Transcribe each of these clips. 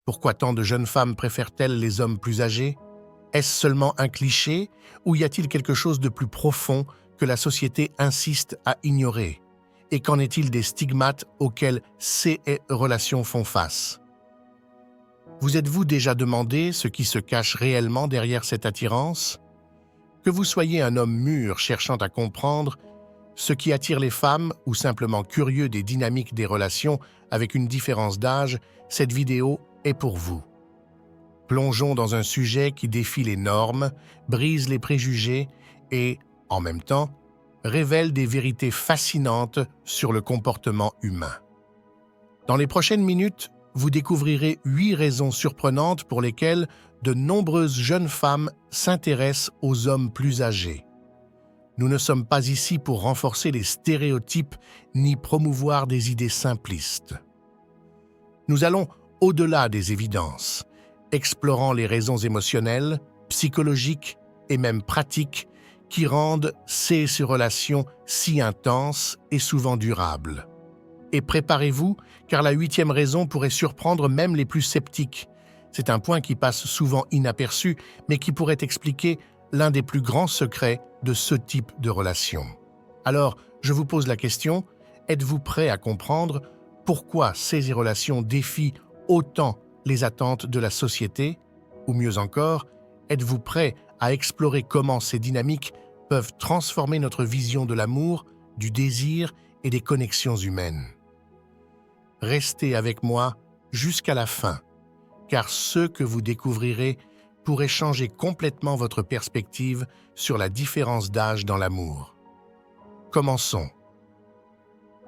Pourquoi tant de jeunes femmes préfèrent-elles les hommes plus âgés? Est-ce seulement un cliché ou y a-t-il quelque chose de plus profond que la société insiste à ignorer? Et qu'en est-il des stigmates auxquels ces relations font face? Vous êtes-vous déjà demandé ce qui se cache réellement derrière cette attirance? Que vous soyez un homme mûr cherchant à comprendre ce qui attire les femmes ou simplement curieux des dynamiques des relations avec une différence d'âge, cette vidéo est pour vous. Plongeons dans un sujet qui défie les normes, brise les préjugés et, en même temps, révèle des vérités fascinantes sur le comportement humain. Dans les prochaines minutes, vous découvrirez 8 raisons surprenantes pour lesquelles de nombreuses jeunes femmes s'intéressent aux hommes plus âgés. Nous ne sommes pas ici pour renforcer les stéréotypes ni promouvoir des idées simplistes. Nous allons au-delà des évidences, explorant les raisons émotionnelles, psychologiques et même pratiques qui rendent ces relations si intenses et souvent durables. Et préparez-vous, car la 8e raison pourrait surprendre même les plus sceptiques. C'est un point qui passe souvent inaperçu, mais qui pourrait expliquer l'un des plus grands secrets de ce type de relation. Alors, je vous pose la question, êtes-vous prêt à comprendre pourquoi ces relations défient autant les attentes de la société? Ou mieux encore, êtes-vous prêt à explorer comment ces dynamiques peuvent transformer notre vision de l'amour, du désir et des connexions humaines? Restez avec moi jusqu'à la fin, car ce que vous découvrirez pourrait changer complètement votre perspective sur la différence d'âge dans l'amour. Commençons.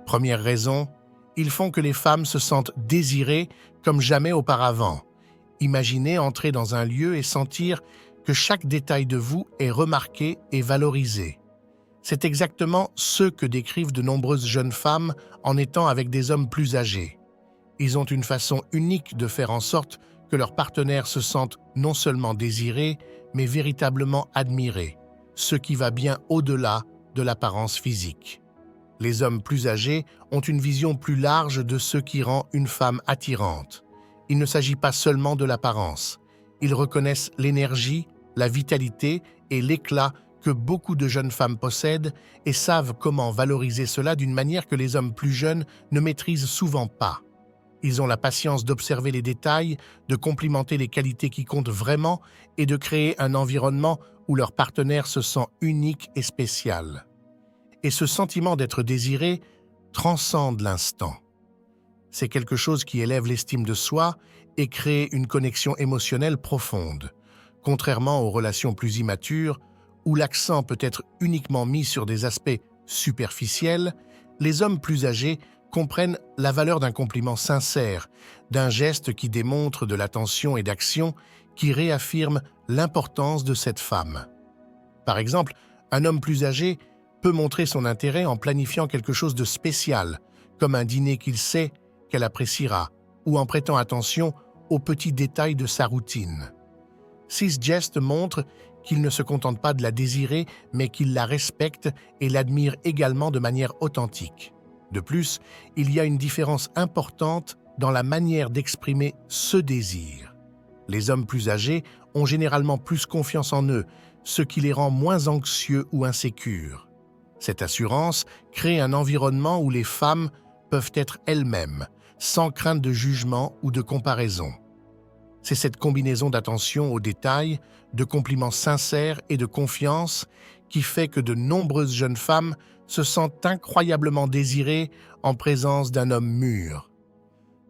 Première raison, ils font que les femmes se sentent désirées comme jamais auparavant. Imaginez entrer dans un lieu et sentir que chaque détail de vous est remarqué et valorisé. C'est exactement ce que décrivent de nombreuses jeunes femmes en étant avec des hommes plus âgés. Ils ont une façon unique de faire en sorte que leurs partenaires se sentent non seulement désirés, mais véritablement admirés, ce qui va bien au-delà de l'apparence physique. Les hommes plus âgés ont une vision plus large de ce qui rend une femme attirante. Il ne s'agit pas seulement de l'apparence. Ils reconnaissent l'énergie, la vitalité et l'éclat que beaucoup de jeunes femmes possèdent et savent comment valoriser cela d'une manière que les hommes plus jeunes ne maîtrisent souvent pas. Ils ont la patience d'observer les détails, de complimenter les qualités qui comptent vraiment et de créer un environnement où leur partenaire se sent unique et spécial. Et ce sentiment d'être désiré transcende l'instant. C'est quelque chose qui élève l'estime de soi et crée une connexion émotionnelle profonde. Contrairement aux relations plus immatures, où l'accent peut être uniquement mis sur des aspects superficiels, les hommes plus âgés comprennent la valeur d'un compliment sincère, d'un geste qui démontre de l'attention et d'action qui réaffirme l'importance de cette femme. Par exemple, un homme plus âgé peut montrer son intérêt en planifiant quelque chose de spécial, comme un dîner qu'il sait qu'elle appréciera, ou en prêtant attention aux petits détails de sa routine. Ces gestes montrent qu'il ne se contente pas de la désirer, mais qu'il la respecte et l'admire également de manière authentique. De plus, il y a une différence importante dans la manière d'exprimer ce désir. Les hommes plus âgés ont généralement plus confiance en eux, ce qui les rend moins anxieux ou insécures. Cette assurance crée un environnement où les femmes peuvent être elles-mêmes, sans crainte de jugement ou de comparaison. C'est cette combinaison d'attention aux détails, de compliments sincères et de confiance qui fait que de nombreuses jeunes femmes se sentent incroyablement désirées en présence d'un homme mûr.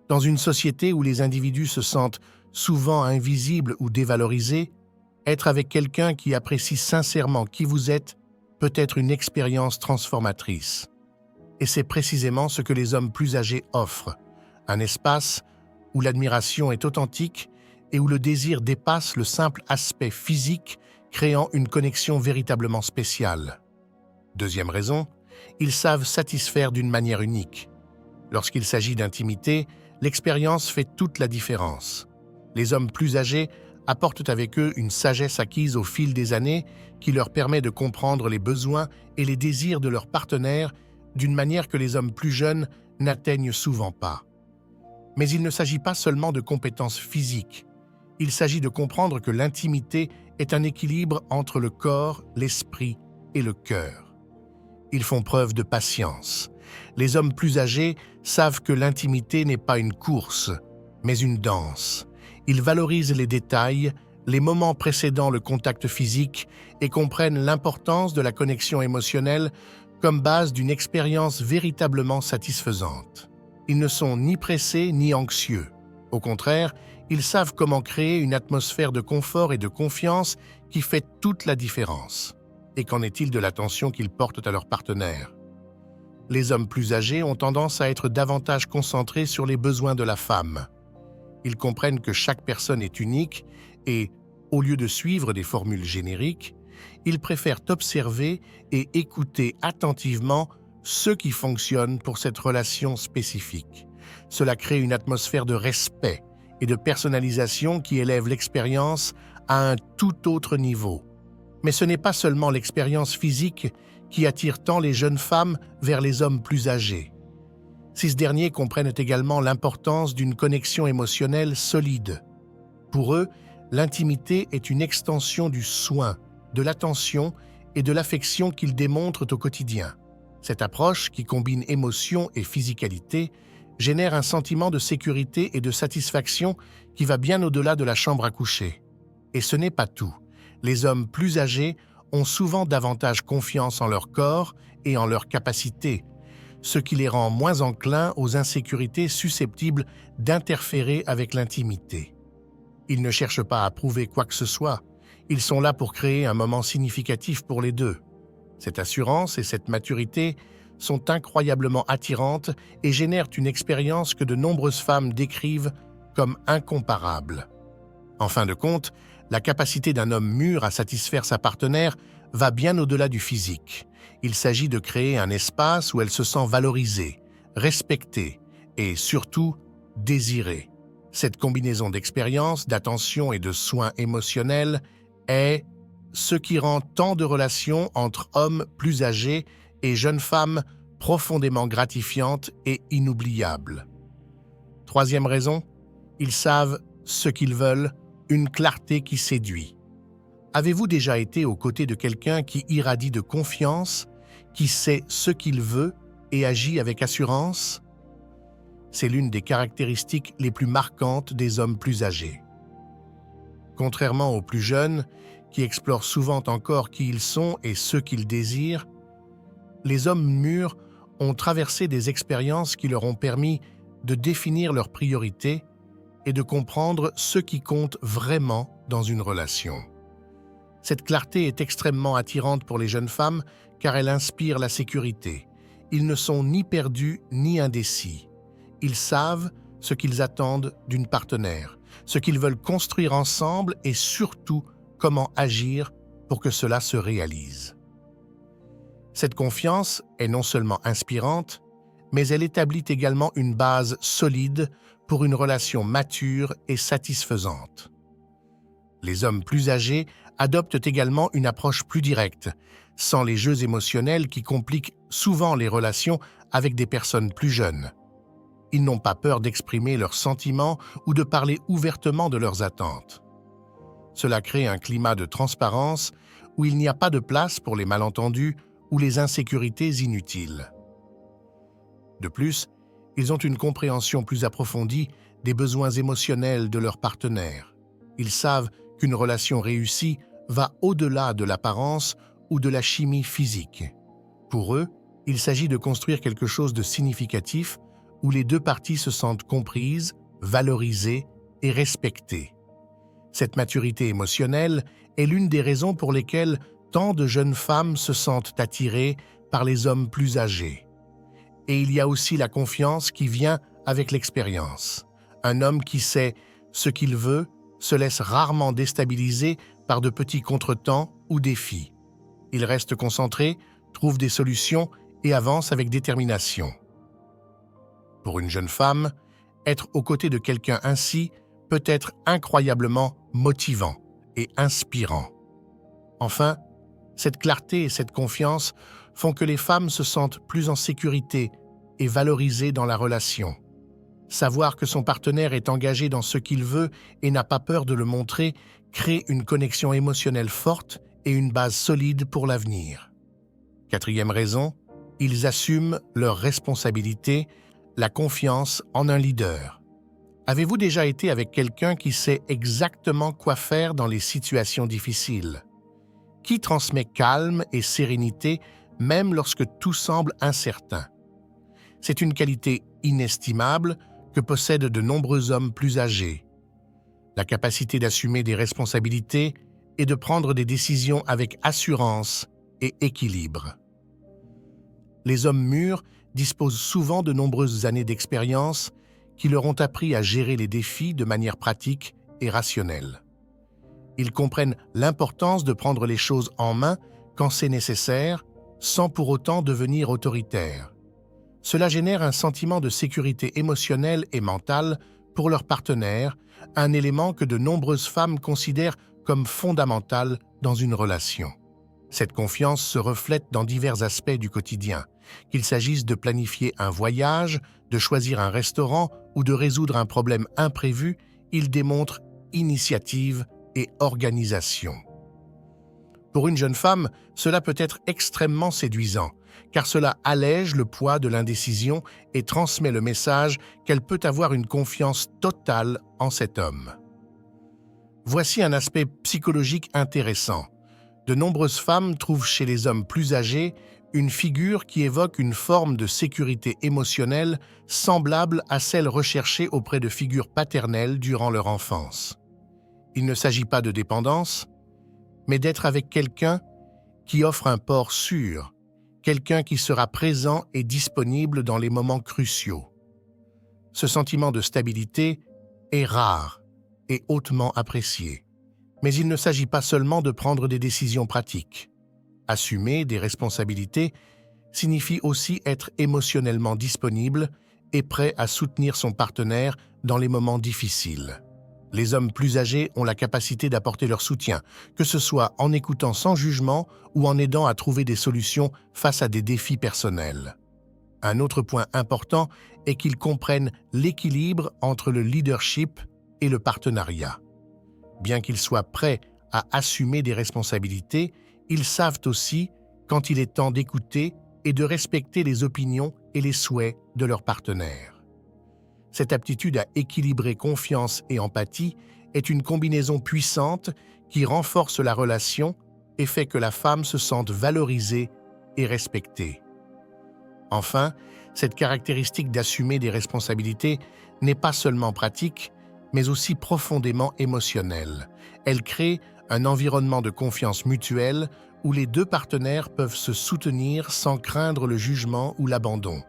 Dans une société où les individus se sentent souvent invisibles ou dévalorisés, être avec quelqu'un qui apprécie sincèrement qui vous êtes peut être une expérience transformatrice. Et c'est précisément ce que les hommes plus âgés offrent, un espace où l'admiration est authentique et où le désir dépasse le simple aspect physique, créant une connexion véritablement spéciale. Deuxième raison, ils savent satisfaire d'une manière unique. Lorsqu'il s'agit d'intimité, l'expérience fait toute la différence. Les hommes plus âgés apportent avec eux une sagesse acquise au fil des années qui leur permet de comprendre les besoins et les désirs de leurs partenaires d'une manière que les hommes plus jeunes n'atteignent souvent pas. Mais il ne s'agit pas seulement de compétences physiques. Il s'agit de comprendre que l'intimité est un équilibre entre le corps, l'esprit et le cœur. Ils font preuve de patience. Les hommes plus âgés savent que l'intimité n'est pas une course, mais une danse. Ils valorisent les détails, les moments précédant le contact physique et comprennent l'importance de la connexion émotionnelle comme base d'une expérience véritablement satisfaisante. Ils ne sont ni pressés ni anxieux. Au contraire, ils savent comment créer une atmosphère de confort et de confiance qui fait toute la différence. Et qu'en est-il de l'attention qu'ils portent à leur partenaire? Les hommes plus âgés ont tendance à être davantage concentrés sur les besoins de la femme. Ils comprennent que chaque personne est unique et, au lieu de suivre des formules génériques, ils préfèrent observer et écouter attentivement ce qui fonctionne pour cette relation spécifique. Cela crée une atmosphère de respect et de personnalisation qui élève l'expérience à un tout autre niveau. Mais ce n'est pas seulement l'expérience physique qui attire tant les jeunes femmes vers les hommes plus âgés. Ces derniers comprennent également l'importance d'une connexion émotionnelle solide. Pour eux, l'intimité est une extension du soin, de l'attention et de l'affection qu'ils démontrent au quotidien. Cette approche, qui combine émotion et physicalité, génère un sentiment de sécurité et de satisfaction qui va bien au-delà de la chambre à coucher. Et ce n'est pas tout. Les hommes plus âgés ont souvent davantage confiance en leur corps et en leurs capacités, ce qui les rend moins enclins aux insécurités susceptibles d'interférer avec l'intimité. Ils ne cherchent pas à prouver quoi que ce soit, ils sont là pour créer un moment significatif pour les deux. Cette assurance et cette maturité sont incroyablement attirantes et génèrent une expérience que de nombreuses femmes décrivent comme incomparable. En fin de compte, la capacité d'un homme mûr à satisfaire sa partenaire va bien au-delà du physique. Il s'agit de créer un espace où elle se sent valorisée, respectée et surtout désirée. Cette combinaison d'expérience, d'attention et de soins émotionnels est ce qui rend tant de relations entre hommes plus âgés et jeunes femmes profondément gratifiantes et inoubliables. Troisième raison, ils savent ce qu'ils veulent, une clarté qui séduit. Avez-vous déjà été aux côtés de quelqu'un qui irradie de confiance, qui sait ce qu'il veut et agit avec assurance? C'est l'une des caractéristiques les plus marquantes des hommes plus âgés. Contrairement aux plus jeunes, qui explorent souvent encore qui ils sont et ce qu'ils désirent, les hommes mûrs ont traversé des expériences qui leur ont permis de définir leurs priorités et de comprendre ce qui compte vraiment dans une relation. Cette clarté est extrêmement attirante pour les jeunes femmes car elle inspire la sécurité. Ils ne sont ni perdus ni indécis. Ils savent ce qu'ils attendent d'une partenaire, ce qu'ils veulent construire ensemble et surtout comment agir pour que cela se réalise. Cette confiance est non seulement inspirante, mais elle établit également une base solide pour une relation mature et satisfaisante. Les hommes plus âgés adoptent également une approche plus directe, sans les jeux émotionnels qui compliquent souvent les relations avec des personnes plus jeunes. Ils n'ont pas peur d'exprimer leurs sentiments ou de parler ouvertement de leurs attentes. Cela crée un climat de transparence où il n'y a pas de place pour les malentendus ou les insécurités inutiles. De plus, ils ont une compréhension plus approfondie des besoins émotionnels de leur partenaire. Ils savent qu'une relation réussie va au-delà de l'apparence ou de la chimie physique. Pour eux, il s'agit de construire quelque chose de significatif où les deux parties se sentent comprises, valorisées et respectées. Cette maturité émotionnelle est l'une des raisons pour lesquelles tant de jeunes femmes se sentent attirées par les hommes plus âgés. Et il y a aussi la confiance qui vient avec l'expérience. Un homme qui sait ce qu'il veut se laisse rarement déstabiliser par de petits contretemps ou défis. Il reste concentré, trouve des solutions et avance avec détermination. Pour une jeune femme, être aux côtés de quelqu'un ainsi peut être incroyablement motivant et inspirant. Enfin, cette clarté et cette confiance font que les femmes se sentent plus en sécurité et valorisées dans la relation. Savoir que son partenaire est engagé dans ce qu'il veut et n'a pas peur de le montrer crée une connexion émotionnelle forte et une base solide pour l'avenir. Quatrième raison, ils assument leurs responsabilités, la confiance en un leader. Avez-vous déjà été avec quelqu'un qui sait exactement quoi faire dans les situations difficiles? Qui transmet calme et sérénité même lorsque tout semble incertain? C'est une qualité inestimable que possèdent de nombreux hommes plus âgés. La capacité d'assumer des responsabilités et de prendre des décisions avec assurance et équilibre. Les hommes mûrs disposent souvent de nombreuses années d'expérience qui leur ont appris à gérer les défis de manière pratique et rationnelle. Ils comprennent l'importance de prendre les choses en main quand c'est nécessaire, sans pour autant devenir autoritaires. Cela génère un sentiment de sécurité émotionnelle et mentale pour leur partenaire, un élément que de nombreuses femmes considèrent comme fondamental dans une relation. Cette confiance se reflète dans divers aspects du quotidien, qu'il s'agisse de planifier un voyage, de choisir un restaurant ou de résoudre un problème imprévu, ils démontrent initiative et organisation. Pour une jeune femme, cela peut être extrêmement séduisant, car cela allège le poids de l'indécision et transmet le message qu'elle peut avoir une confiance totale en cet homme. Voici un aspect psychologique intéressant. De nombreuses femmes trouvent chez les hommes plus âgés une figure qui évoque une forme de sécurité émotionnelle semblable à celle recherchée auprès de figures paternelles durant leur enfance. Il ne s'agit pas de dépendance, mais d'être avec quelqu'un qui offre un port sûr, quelqu'un qui sera présent et disponible dans les moments cruciaux. Ce sentiment de stabilité est rare et hautement apprécié. Mais il ne s'agit pas seulement de prendre des décisions pratiques. Assumer des responsabilités signifie aussi être émotionnellement disponible et prêt à soutenir son partenaire dans les moments difficiles. Les hommes plus âgés ont la capacité d'apporter leur soutien, que ce soit en écoutant sans jugement ou en aidant à trouver des solutions face à des défis personnels. Un autre point important est qu'ils comprennent l'équilibre entre le leadership et le partenariat. Bien qu'ils soient prêts à assumer des responsabilités, ils savent aussi quand il est temps d'écouter et de respecter les opinions et les souhaits de leur partenaire. Cette aptitude à équilibrer confiance et empathie est une combinaison puissante qui renforce la relation et fait que la femme se sente valorisée et respectée. Enfin, cette caractéristique d'assumer des responsabilités n'est pas seulement pratique, mais aussi profondément émotionnelle. Elle crée un environnement de confiance mutuelle où les deux partenaires peuvent se soutenir sans craindre le jugement ou l'abandon.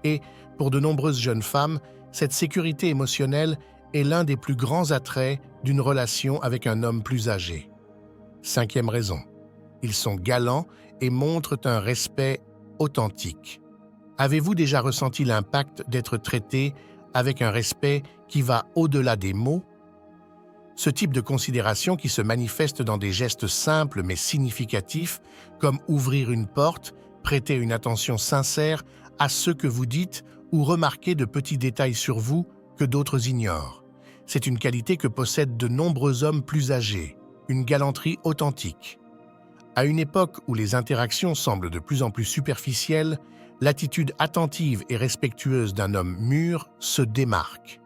Et, pour de nombreuses jeunes femmes, cette sécurité émotionnelle est l'un des plus grands attraits d'une relation avec un homme plus âgé. Cinquième raison, ils sont galants et montrent un respect authentique. Avez-vous déjà ressenti l'impact d'être traité avec un respect qui va au-delà des mots? Ce type de considération qui se manifeste dans des gestes simples mais significatifs, comme ouvrir une porte, prêter une attention sincère à ce que vous dites ou remarquer de petits détails sur vous que d'autres ignorent. C'est une qualité que possèdent de nombreux hommes plus âgés, une galanterie authentique. À une époque où les interactions semblent de plus en plus superficielles, l'attitude attentive et respectueuse d'un homme mûr se démarque.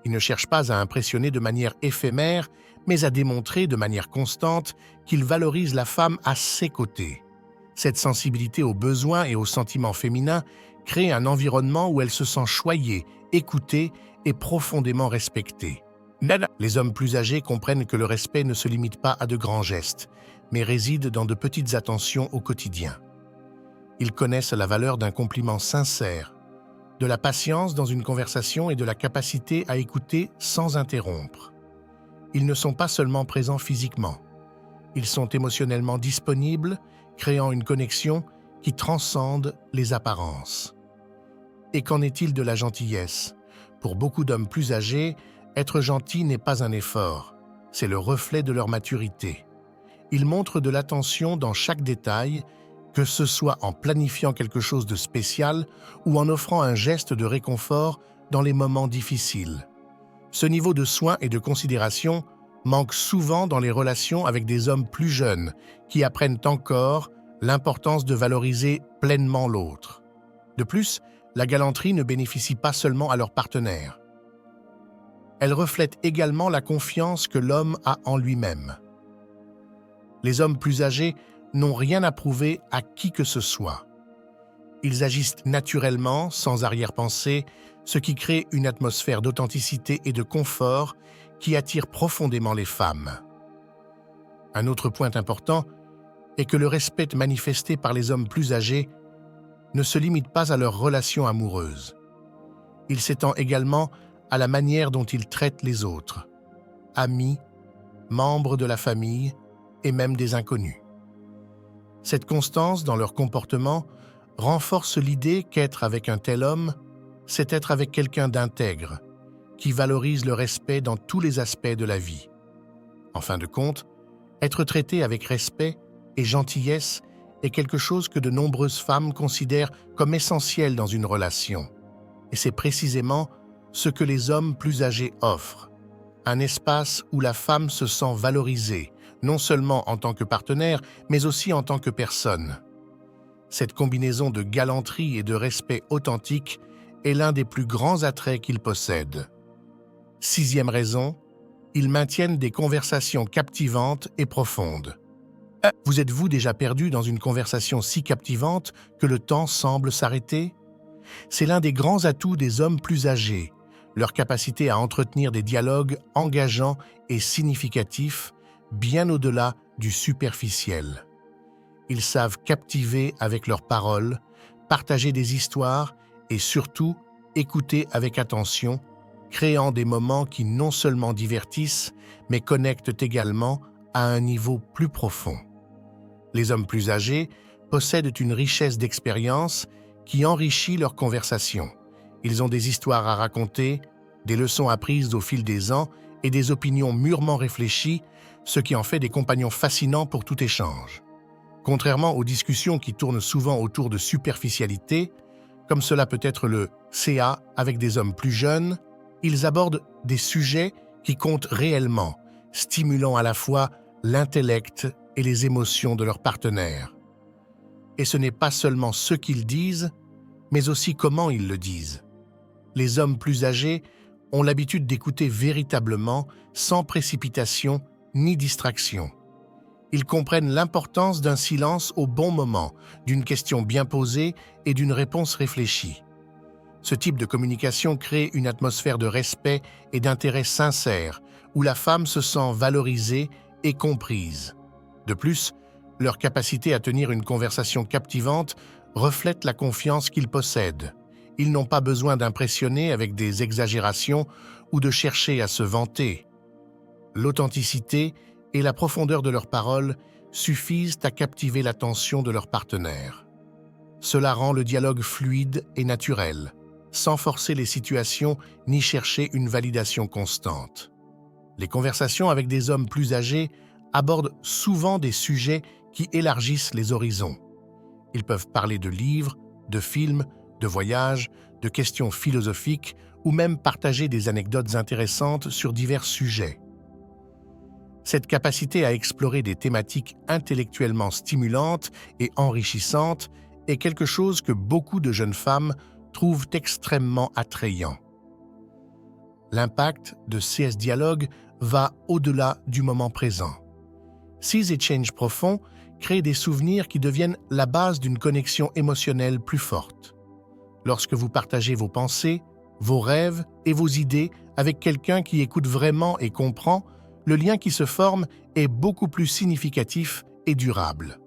Il ne cherche pas à impressionner de manière éphémère, mais à démontrer de manière constante qu'il valorise la femme à ses côtés. Cette sensibilité aux besoins et aux sentiments féminins crée un environnement où elle se sent choyée, écoutée et profondément respectée. Les hommes plus âgés comprennent que le respect ne se limite pas à de grands gestes, mais réside dans de petites attentions au quotidien. Ils connaissent la valeur d'un compliment sincère, de la patience dans une conversation et de la capacité à écouter sans interrompre. Ils ne sont pas seulement présents physiquement, ils sont émotionnellement disponibles, créant une connexion qui transcende les apparences. Et qu'en est-il de la gentillesse? Pour beaucoup d'hommes plus âgés, être gentil n'est pas un effort, c'est le reflet de leur maturité. Ils montrent de l'attention dans chaque détail, que ce soit en planifiant quelque chose de spécial ou en offrant un geste de réconfort dans les moments difficiles. Ce niveau de soin et de considération manque souvent dans les relations avec des hommes plus jeunes qui apprennent encore l'importance de valoriser pleinement l'autre. De plus, la galanterie ne bénéficie pas seulement à leur partenaire. Elle reflète également la confiance que l'homme a en lui-même. Les hommes plus âgés n'ont rien à prouver à qui que ce soit. Ils agissent naturellement, sans arrière-pensée, ce qui crée une atmosphère d'authenticité et de confort qui attire profondément les femmes. Un autre point important est que le respect manifesté par les hommes plus âgés ne se limite pas à leurs relations amoureuses. Il s'étend également à la manière dont ils traitent les autres, amis, membres de la famille et même des inconnus. Cette constance dans leur comportement renforce l'idée qu'être avec un tel homme, c'est être avec quelqu'un d'intègre, qui valorise le respect dans tous les aspects de la vie. En fin de compte, être traité avec respect et gentillesse est quelque chose que de nombreuses femmes considèrent comme essentiel dans une relation. Et c'est précisément ce que les hommes plus âgés offrent. Un espace où la femme se sent valorisée, non seulement en tant que partenaire, mais aussi en tant que personne. Cette combinaison de galanterie et de respect authentique est l'un des plus grands attraits qu'ils possèdent. 6e raison, ils maintiennent des conversations captivantes et profondes. Vous êtes-vous déjà perdu dans une conversation si captivante que le temps semble s'arrêter? C'est l'un des grands atouts des hommes plus âgés, leur capacité à entretenir des dialogues engageants et significatifs, bien au-delà du superficiel. Ils savent captiver avec leurs paroles, partager des histoires et surtout écouter avec attention, créant des moments qui non seulement divertissent, mais connectent également à un niveau plus profond. Les hommes plus âgés possèdent une richesse d'expérience qui enrichit leur conversation. Ils ont des histoires à raconter, des leçons apprises au fil des ans et des opinions mûrement réfléchies, ce qui en fait des compagnons fascinants pour tout échange. Contrairement aux discussions qui tournent souvent autour de superficialité, comme cela peut être le CA avec des hommes plus jeunes, ils abordent des sujets qui comptent réellement, stimulant à la fois l'intellect et les émotions de leurs partenaires. Et ce n'est pas seulement ce qu'ils disent, mais aussi comment ils le disent. Les hommes plus âgés ont l'habitude d'écouter véritablement, sans précipitation ni distraction. Ils comprennent l'importance d'un silence au bon moment, d'une question bien posée et d'une réponse réfléchie. Ce type de communication crée une atmosphère de respect et d'intérêt sincère, où la femme se sent valorisée et comprise. De plus, leur capacité à tenir une conversation captivante reflète la confiance qu'ils possèdent. Ils n'ont pas besoin d'impressionner avec des exagérations ou de chercher à se vanter. L'authenticité et la profondeur de leurs paroles suffisent à captiver l'attention de leur partenaire. Cela rend le dialogue fluide et naturel, sans forcer les situations ni chercher une validation constante. Les conversations avec des hommes plus âgés abordent souvent des sujets qui élargissent les horizons. Ils peuvent parler de livres, de films, de voyages, de questions philosophiques ou même partager des anecdotes intéressantes sur divers sujets. Cette capacité à explorer des thématiques intellectuellement stimulantes et enrichissantes est quelque chose que beaucoup de jeunes femmes trouvent extrêmement attrayant. L'impact de ces dialogues va au-delà du moment présent. Ces échanges profonds créent des souvenirs qui deviennent la base d'une connexion émotionnelle plus forte. Lorsque vous partagez vos pensées, vos rêves et vos idées avec quelqu'un qui écoute vraiment et comprend, le lien qui se forme est beaucoup plus significatif et durable.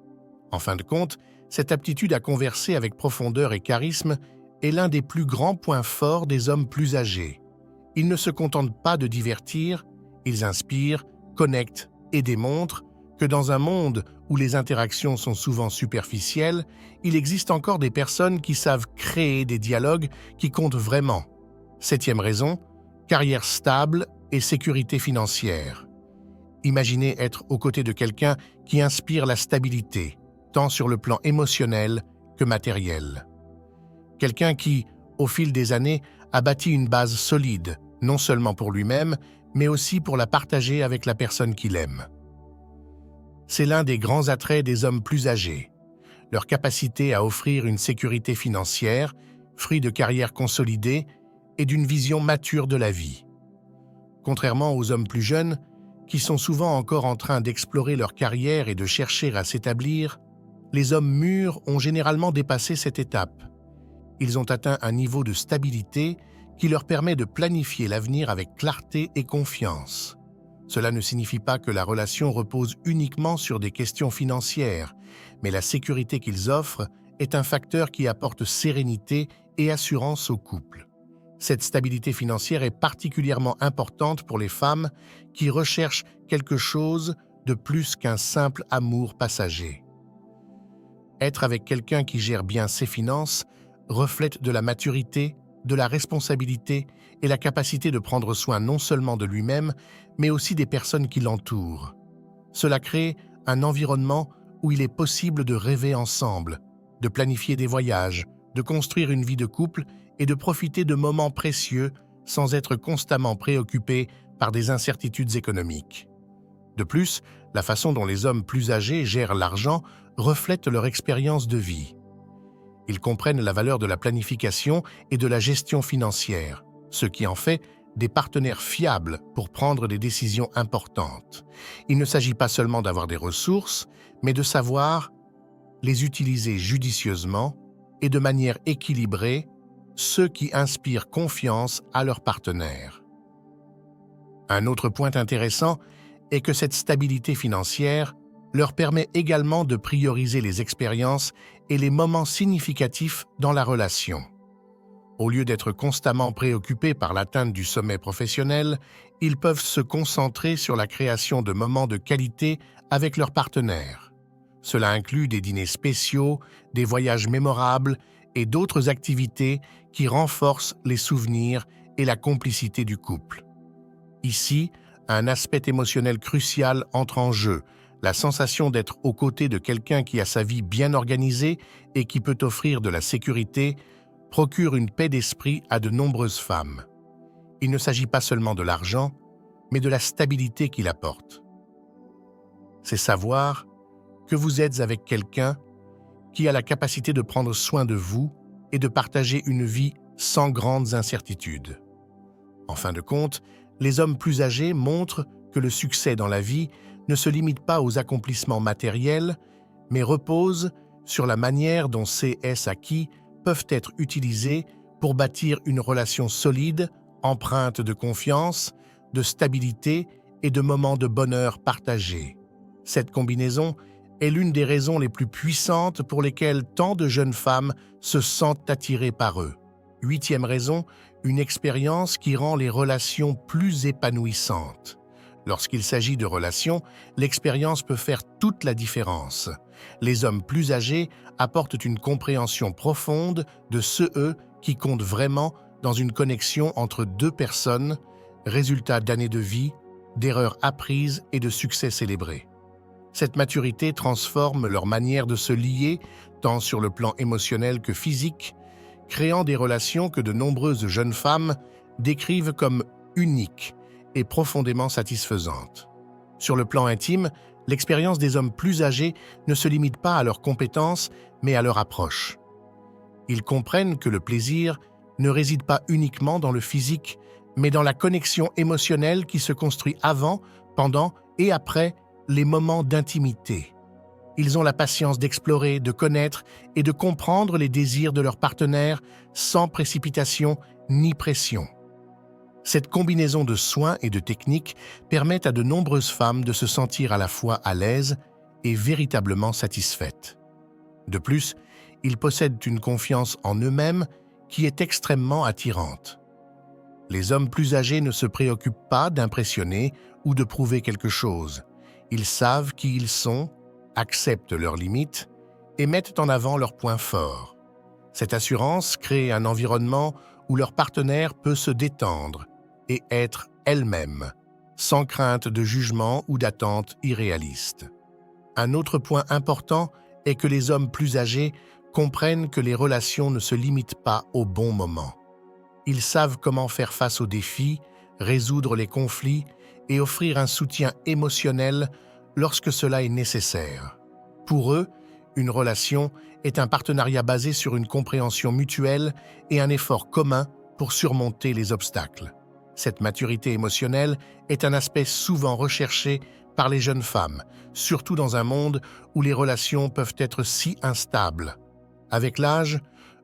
En fin de compte, cette aptitude à converser avec profondeur et charisme est l'un des plus grands points forts des hommes plus âgés. Ils ne se contentent pas de divertir, ils inspirent, connectent et démontrent que dans un monde où les interactions sont souvent superficielles, il existe encore des personnes qui savent créer des dialogues qui comptent vraiment. 7e raison, carrière stable et sécurité financière. Imaginez être aux côtés de quelqu'un qui inspire la stabilité, tant sur le plan émotionnel que matériel. Quelqu'un qui, au fil des années, a bâti une base solide, non seulement pour lui-même, mais aussi pour la partager avec la personne qu'il aime. C'est l'un des grands attraits des hommes plus âgés, leur capacité à offrir une sécurité financière, fruit de carrières consolidées et d'une vision mature de la vie. Contrairement aux hommes plus jeunes, qui sont souvent encore en train d'explorer leur carrière et de chercher à s'établir, les hommes mûrs ont généralement dépassé cette étape. Ils ont atteint un niveau de stabilité qui leur permet de planifier l'avenir avec clarté et confiance. Cela ne signifie pas que la relation repose uniquement sur des questions financières, mais la sécurité qu'ils offrent est un facteur qui apporte sérénité et assurance au couple. Cette stabilité financière est particulièrement importante pour les femmes qui recherchent quelque chose de plus qu'un simple amour passager. Être avec quelqu'un qui gère bien ses finances reflète de la maturité, de la responsabilité et la capacité de prendre soin non seulement de lui-même, mais aussi des personnes qui l'entourent. Cela crée un environnement où il est possible de rêver ensemble, de planifier des voyages, de construire une vie de couple et de profiter de moments précieux sans être constamment préoccupé par des incertitudes économiques. De plus, la façon dont les hommes plus âgés gèrent l'argent reflète leur expérience de vie. Ils comprennent la valeur de la planification et de la gestion financière, ce qui en fait des partenaires fiables pour prendre des décisions importantes. Il ne s'agit pas seulement d'avoir des ressources, mais de savoir les utiliser judicieusement et de manière équilibrée, ce qui inspire confiance à leurs partenaires. Un autre point intéressant est que cette stabilité financière leur permet également de prioriser les expériences et les moments significatifs dans la relation. Au lieu d'être constamment préoccupés par l'atteinte du sommet professionnel, ils peuvent se concentrer sur la création de moments de qualité avec leurs partenaires. Cela inclut des dîners spéciaux, des voyages mémorables et d'autres activités qui renforcent les souvenirs et la complicité du couple. Ici, un aspect émotionnel crucial entre en jeu, la sensation d'être aux côtés de quelqu'un qui a sa vie bien organisée et qui peut offrir de la sécurité, procure une paix d'esprit à de nombreuses femmes. Il ne s'agit pas seulement de l'argent, mais de la stabilité qu'il apporte. C'est savoir que vous êtes avec quelqu'un qui a la capacité de prendre soin de vous et de partager une vie sans grandes incertitudes. En fin de compte, les hommes plus âgés montrent que le succès dans la vie ne se limite pas aux accomplissements matériels, mais repose sur la manière dont ces acquis peuvent être utilisés pour bâtir une relation solide, empreinte de confiance, de stabilité et de moments de bonheur partagés. Cette combinaison est l'une des raisons les plus puissantes pour lesquelles tant de jeunes femmes se sentent attirées par eux. 8e raison, une expérience qui rend les relations plus épanouissantes. Lorsqu'il s'agit de relations, l'expérience peut faire toute la différence. Les hommes plus âgés apportent une compréhension profonde de ce qui compte vraiment dans une connexion entre deux personnes, résultat d'années de vie, d'erreurs apprises et de succès célébrés. Cette maturité transforme leur manière de se lier, tant sur le plan émotionnel que physique, créant des relations que de nombreuses jeunes femmes décrivent comme uniques et profondément satisfaisantes. Sur le plan intime, l'expérience des hommes plus âgés ne se limite pas à leurs compétences, mais à leur approche. Ils comprennent que le plaisir ne réside pas uniquement dans le physique, mais dans la connexion émotionnelle qui se construit avant, pendant et après les moments d'intimité. Ils ont la patience d'explorer, de connaître et de comprendre les désirs de leur partenaire sans précipitation ni pression. Cette combinaison de soins et de techniques permet à de nombreuses femmes de se sentir à la fois à l'aise et véritablement satisfaites. De plus, ils possèdent une confiance en eux-mêmes qui est extrêmement attirante. Les hommes plus âgés ne se préoccupent pas d'impressionner ou de prouver quelque chose. Ils savent qui ils sont, acceptent leurs limites et mettent en avant leurs points forts. Cette assurance crée un environnement où leur partenaire peut se détendre et être elle-même, sans crainte de jugement ou d'attente irréaliste. Un autre point important est que les hommes plus âgés comprennent que les relations ne se limitent pas au bon moment. Ils savent comment faire face aux défis, résoudre les conflits et offrir un soutien émotionnel lorsque cela est nécessaire. Pour eux, une relation est un partenariat basé sur une compréhension mutuelle et un effort commun pour surmonter les obstacles. Cette maturité émotionnelle est un aspect souvent recherché par les jeunes femmes, surtout dans un monde où les relations peuvent être si instables. Avec l'âge,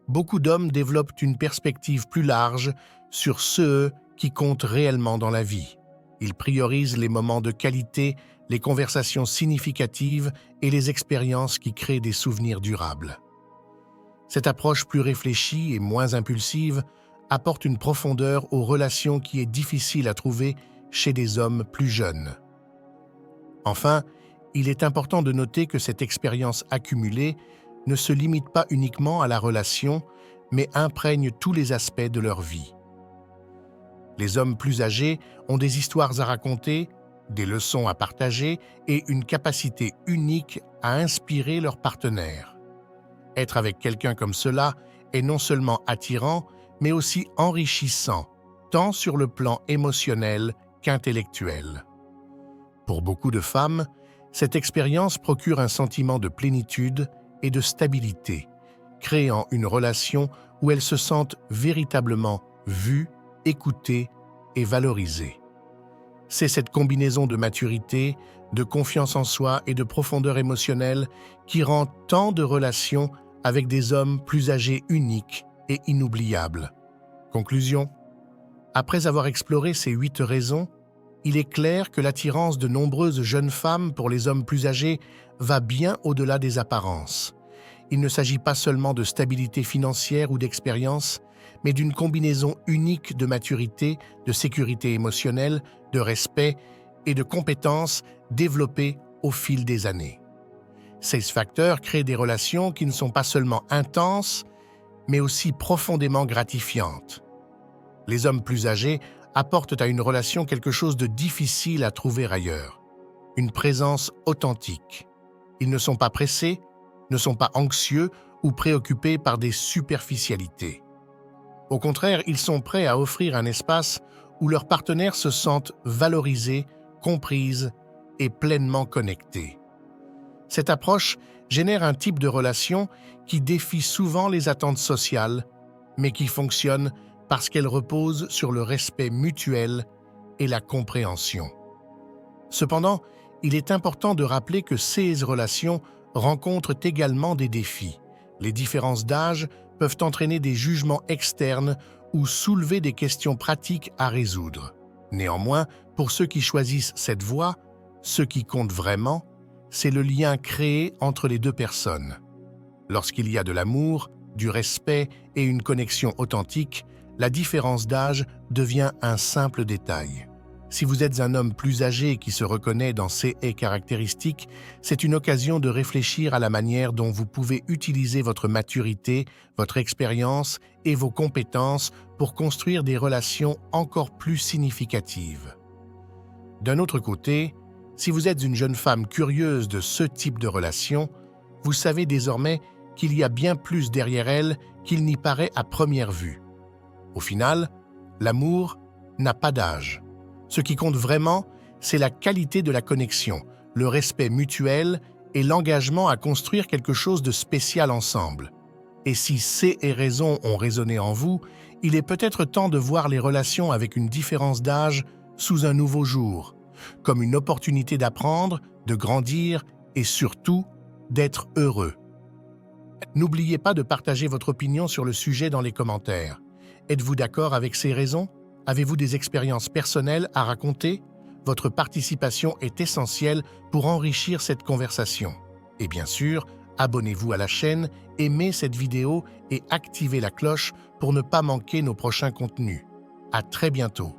beaucoup d'hommes développent une perspective plus large sur ceux qui comptent réellement dans la vie. Ils priorisent les moments de qualité, les conversations significatives et les expériences qui créent des souvenirs durables. Cette approche plus réfléchie et moins impulsive apporte une profondeur aux relations qui est difficile à trouver chez des hommes plus jeunes. Enfin, il est important de noter que cette expérience accumulée ne se limite pas uniquement à la relation, mais imprègne tous les aspects de leur vie. Les hommes plus âgés ont des histoires à raconter, des leçons à partager et une capacité unique à inspirer leurs partenaires. Être avec quelqu'un comme cela est non seulement attirant, mais aussi enrichissant, tant sur le plan émotionnel qu'intellectuel. Pour beaucoup de femmes, cette expérience procure un sentiment de plénitude et de stabilité, créant une relation où elles se sentent véritablement vues, écoutées et valorisées. C'est cette combinaison de maturité, de confiance en soi et de profondeur émotionnelle qui rend tant de relations avec des hommes plus âgés uniques et inoubliables. Conclusion. Après avoir exploré ces 8 raisons, il est clair que l'attirance de nombreuses jeunes femmes pour les hommes plus âgés va bien au-delà des apparences. Il ne s'agit pas seulement de stabilité financière ou d'expérience, mais d'une combinaison unique de maturité, de sécurité émotionnelle, de respect et de compétences développées au fil des années. Ces facteurs créent des relations qui ne sont pas seulement intenses, mais aussi profondément gratifiantes. Les hommes plus âgés apportent à une relation quelque chose de difficile à trouver ailleurs, une présence authentique. Ils ne sont pas pressés, ne sont pas anxieux ou préoccupés par des superficialités. Au contraire, ils sont prêts à offrir un espace où leurs partenaires se sentent valorisés, comprises et pleinement connectés. Cette approche génère un type de relation qui défie souvent les attentes sociales, mais qui fonctionne parce qu'elle repose sur le respect mutuel et la compréhension. Cependant, il est important de rappeler que ces relations rencontrent également des défis. Les différences d'âge peuvent entraîner des jugements externes ou soulever des questions pratiques à résoudre. Néanmoins, pour ceux qui choisissent cette voie, ce qui compte vraiment, c'est le lien créé entre les deux personnes. Lorsqu'il y a de l'amour, du respect et une connexion authentique, la différence d'âge devient un simple détail. Si vous êtes un homme plus âgé qui se reconnaît dans ces caractéristiques, c'est une occasion de réfléchir à la manière dont vous pouvez utiliser votre maturité, votre expérience et vos compétences pour construire des relations encore plus significatives. D'un autre côté, si vous êtes une jeune femme curieuse de ce type de relation, vous savez désormais qu'il y a bien plus derrière elle qu'il n'y paraît à première vue. Au final, l'amour n'a pas d'âge. Ce qui compte vraiment, c'est la qualité de la connexion, le respect mutuel et l'engagement à construire quelque chose de spécial ensemble. Et si ces raisons ont résonné en vous, il est peut-être temps de voir les relations avec une différence d'âge sous un nouveau jour, comme une opportunité d'apprendre, de grandir et surtout d'être heureux. N'oubliez pas de partager votre opinion sur le sujet dans les commentaires. Êtes-vous d'accord avec ces raisons? Avez-vous des expériences personnelles à raconter? Votre participation est essentielle pour enrichir cette conversation. Et bien sûr, abonnez-vous à la chaîne, aimez cette vidéo et activez la cloche pour ne pas manquer nos prochains contenus. À très bientôt.